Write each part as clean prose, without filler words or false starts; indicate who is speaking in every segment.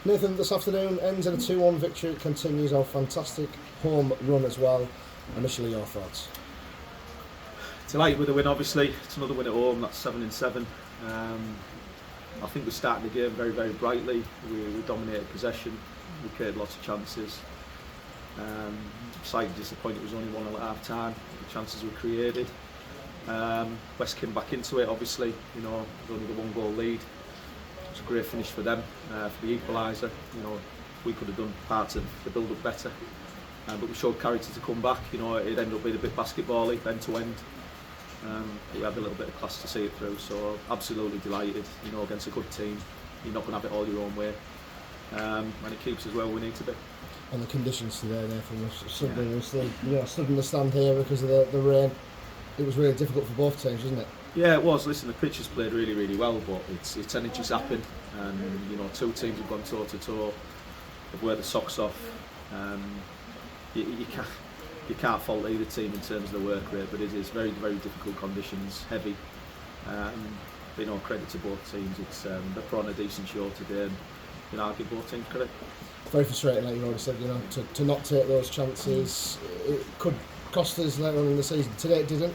Speaker 1: Nathan, this afternoon ends in a 2-1 victory. It continues our fantastic home run as well. Initially, your thoughts?
Speaker 2: Delighted with the win, obviously. It's another win at home, that's 7-7. I think we started the game very, very brightly. We dominated possession, we created lots of chances. Slightly disappointed it was only 1-0 at half time, the chances were created. West came back into it, obviously, with only the 1-goal lead. It's a great finish for them, for the equaliser. We could have done parts of the build-up better, but we showed character to come back. It ended up being a bit basketball-y, end to end. We had a little bit of class to see it through, so absolutely delighted. Against a good team, you're not going to have it all your own way, and it keeps us where we need to be.
Speaker 1: And the conditions today, Nathan, was something we stood in the stand here because of the rain. It was really difficult for both teams, wasn't it?
Speaker 2: Yeah, it was. Listen, the pitch has played really, really well, but it's energy zapping, and two teams have gone toe to toe. They've worked the socks off. You can't fault either team in terms of the work rate, but it is very, very difficult conditions, heavy. Credit to both teams. They're put on a decent show today, and I'll give both teams credit.
Speaker 1: Very frustrating, like you already said. To not take those chances, it could cost us later on in the season. Today it didn't.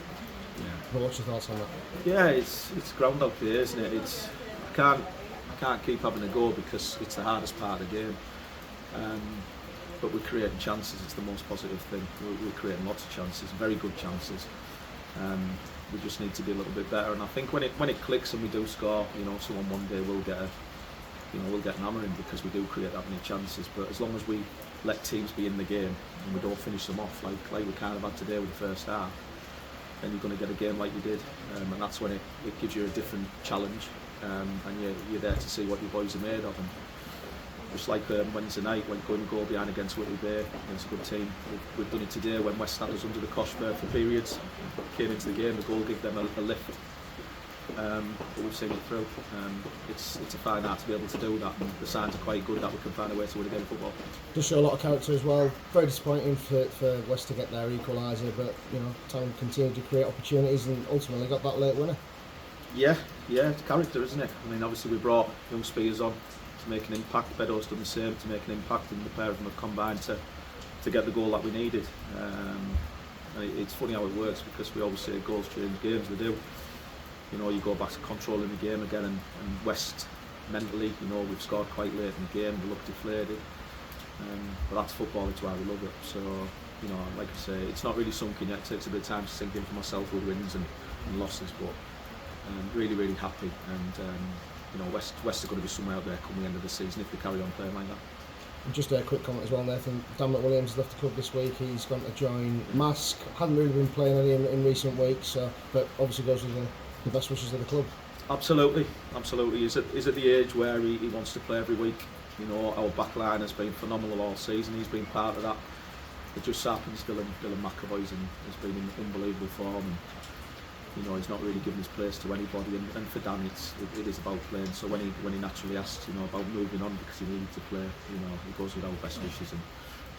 Speaker 2: Yeah.
Speaker 1: But what's your thoughts on that?
Speaker 2: Yeah, it's Groundhog Day, isn't it? I can't keep having a go because it's the hardest part of the game. But we're creating chances. It's the most positive thing. We're creating lots of chances, very good chances. We just need to be a little bit better. And I think when it clicks and we do score, someone one day will get an hammering because we do create that many chances. But as long as we let teams be in the game and we don't finish them off like we kind of had today with the first half, then you're going to get a game like you did, and that's when it gives you a different challenge, and you're there to see what your boys are made of. And just like Wednesday night, when going goal behind against Whitley Bay, against a good team, we've done it today when West had us under the cosh for periods, came into the game, the goal gave them a lift. But we've seen it through. It's a fine art to be able to do that, and the signs are quite good that we can find a way to win again in football.
Speaker 1: Does show a lot of character as well. Very disappointing for West to get their equaliser, but Town continued to create opportunities and ultimately got that late winner.
Speaker 2: Yeah, it's character, isn't it? I mean, obviously we brought young spears on to make an impact. Beddoes done the same to make an impact, and the pair of them have combined to get the goal that we needed. And it's funny how it works because we always say goals change games. They do. You go back to controlling the game again, and West mentally, we've scored quite late in the game, we look deflated, but that's football, it's why we love it. So, like I say, it's not really sunk in yet, it takes a bit of time to sink in for myself with wins and losses, but really, really happy, and West are going to be somewhere out there come the end of the season if they carry on playing like that.
Speaker 1: And just a quick comment as well, Nathan. Dan McWilliams left the club this week. He's gone to join Mask. Hadn't really been playing any in recent weeks, but obviously goes with the best wishes of the club.
Speaker 2: Absolutely. He's at the age where he wants to play every week. Our back line has been phenomenal all season. He's been part of that. It just happens Dylan McAvoy's has been in unbelievable form, and he's not really given his place to anybody. And for Dan, it is about playing. So when he naturally asked, about moving on because he needed to play, he goes with our best wishes, and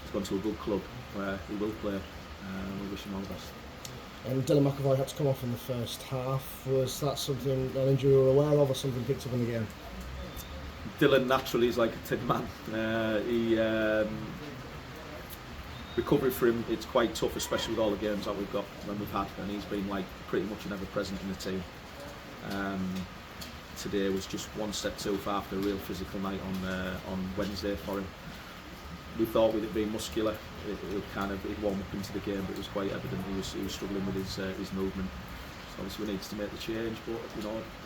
Speaker 2: he's gone to a good club where he will play. We wish him all the best.
Speaker 1: And Dylan McAvoy had to come off in the first half. Was that something, an injury you were aware of, or something picked up in the game?
Speaker 2: Dylan naturally is like a tin man. Recovery for him, it's quite tough, especially with all the games that we've had, and he's been pretty much an ever present in the team. Today was just one step too far after a real physical night on Wednesday for him. We thought with it being muscular, it warmed up into the game, but it was quite evident he was struggling with his movement. So obviously we need to make the change, but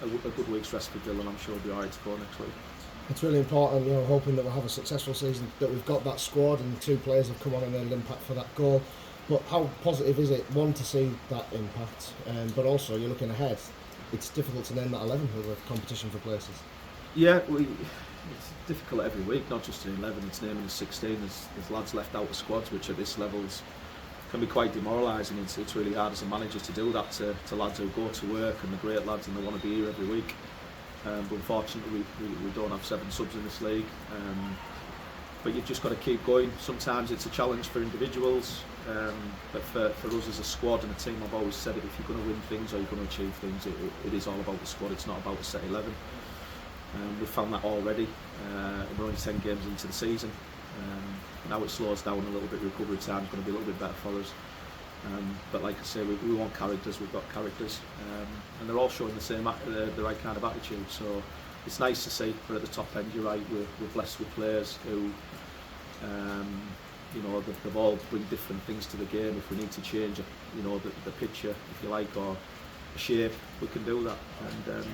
Speaker 2: a good week's rest for Dylan, I'm sure he'll be alright to go next week.
Speaker 1: It's really important, hoping that we'll have a successful season, that we've got that squad and two players have come on and made an impact for that goal. But how positive is it, one, to see that impact, but also you're looking ahead. It's difficult to name that 11 with a competition for places.
Speaker 2: Yeah, it's difficult every week, not just in 11, it's naming the 16. There's lads left out of squads, which at this level can be quite demoralising. It's really hard as a manager to do that to lads who go to work and the great lads and they want to be here every week. But unfortunately we don't have 7 subs in this league. But you've just got to keep going. Sometimes it's a challenge for individuals, but for us as a squad and a team, I've always said it, if you're going to win things or you're going to achieve things, it is all about the squad, it's not about the set 11. We've found that already. We're only 10 games into the season. Now it slows down a little bit. Recovery time is going to be a little bit better for us. But like I say, we want characters. We've got characters, and they're all showing the right kind of attitude. So it's nice to see. But at the top end, you're right. We're blessed with players who, they've all bring different things to the game. If we need to change, the picture, if you like, or the shape, we can do that. And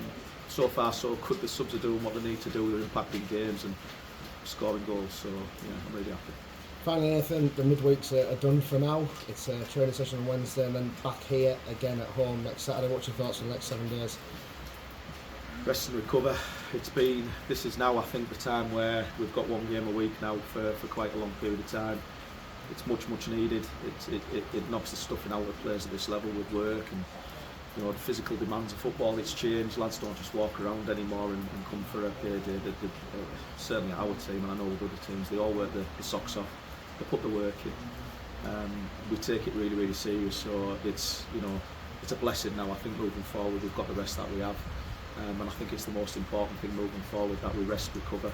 Speaker 2: so far, so good. The subs are doing what they need to do. They're impacting games and scoring goals. So yeah, I'm really happy.
Speaker 1: Finally, Nathan, the midweeks are done for now. It's a training session on Wednesday and then back here again at home next Saturday. What's your thoughts on the next 7 days?
Speaker 2: Rest and recover. This is now, I think, the time where we've got 1 game a week now for quite a long period of time. It's much needed. It knocks the stuffing out of players at this level with work and the physical demands of football. It's changed. Lads don't just walk around anymore and come for a payday. Certainly our team, and I know with other teams, they all work the socks off. They put the work in. We take it really serious. So it's a blessing now. I think moving forward, we've got the rest that we have, and I think it's the most important thing moving forward, that we rest, recover.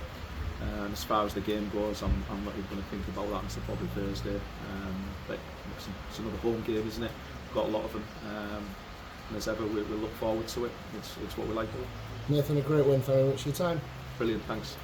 Speaker 2: And as far as the game goes, I'm not even going to think about that until probably Thursday. But it's another home game, isn't it? We've got a lot of them. And as ever, we look forward to it. It's what we like to do.
Speaker 1: Nathan, a great win. Thank you very much for your time.
Speaker 2: Brilliant, thanks.